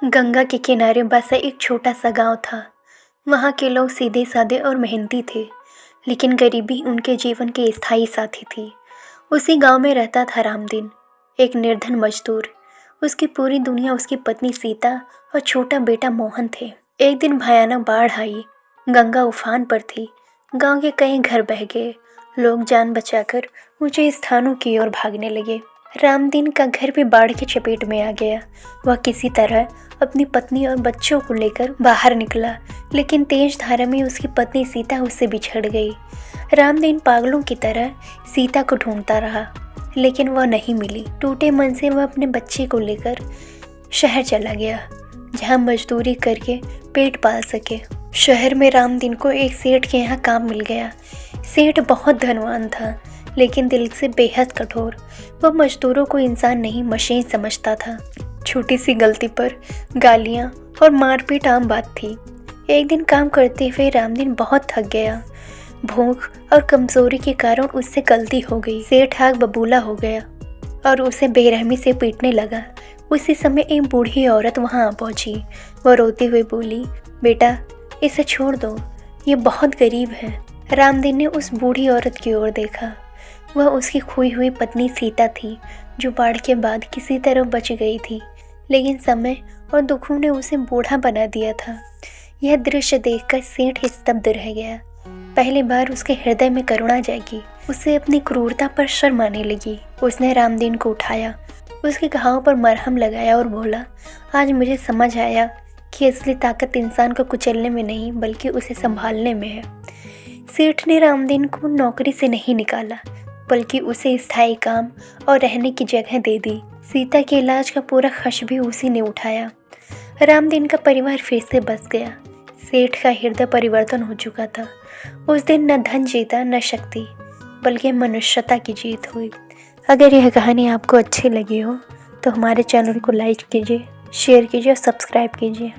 गंगा के किनारे बसा एक छोटा सा गांव था। वहाँ के लोग सीधे सादे और मेहनती थे, लेकिन गरीबी उनके जीवन की स्थायी साथी थी। उसी गांव में रहता था रामदीन, एक निर्धन मजदूर। उसकी पूरी दुनिया उसकी पत्नी सीता और छोटा बेटा मोहन थे। एक दिन भयानक बाढ़ आई। गंगा उफान पर थी। गांव के कई घर बह गए। लोग जान बचाकर ऊंचे स्थानों की ओर भागने लगे। रामदीन का घर भी बाढ़ की चपेट में आ गया। वह किसी तरह अपनी पत्नी और बच्चों को लेकर बाहर निकला, लेकिन तेज धारा में उसकी पत्नी सीता उससे बिछड़ गई। रामदीन पागलों की तरह सीता को ढूंढता रहा, लेकिन वह नहीं मिली। टूटे मन से वह अपने बच्चे को लेकर शहर चला गया, जहां मजदूरी करके पेट पाल सके। शहर में रामदीन को एक सेठ के यहाँ काम मिल गया। सेठ बहुत धनवान था, लेकिन दिल से बेहद कठोर। वह मजदूरों को इंसान नहीं मशीन समझता था। छोटी सी गलती पर गालियाँ और मारपीट आम बात थी। एक दिन काम करते हुए रामदीन बहुत थक गया। भूख और कमजोरी के कारण उससे गलती हो गई। सेठ आग बबूला हो गया और उसे बेरहमी से पीटने लगा। उसी समय एक बूढ़ी औरत वहां आ पहुंची। वह रोते हुए बोली, बेटा इसे छोड़ दो, ये बहुत गरीब है। रामदीन ने उस बूढ़ी औरत की ओर देखा। वह उसकी खोई हुई पत्नी सीता थी, जो बाढ़ के बाद किसी तरह बच गई थी, लेकिन समय और दुखों ने उसे बूढ़ा बना दिया था। यह दृश्य देखकर सेठ स्तब्ध रह गया। पहली बार उसके हृदय में करुणा जागी। उसे अपनी क्रूरता पर शर्म आने लगी। उसने रामदीन को उठाया, उसके घाव पर मरहम लगाया और बोला, आज मुझे समझ आया कि असली ताकत इंसान को कुचलने में नहीं, बल्कि उसे संभालने में है। सेठ ने रामदीन को नौकरी से नहीं निकाला, बल्कि उसे स्थायी काम और रहने की जगह दे दी। सीता के इलाज का पूरा खर्च भी उसी ने उठाया। रामदीन का परिवार फिर से बस गया। सेठ का हृदय परिवर्तन हो चुका था। उस दिन न धन जीता न शक्ति, बल्कि मनुष्यता की जीत हुई। अगर यह कहानी आपको अच्छी लगी हो तो हमारे चैनल को लाइक कीजिए, शेयर कीजिए और सब्सक्राइब कीजिए।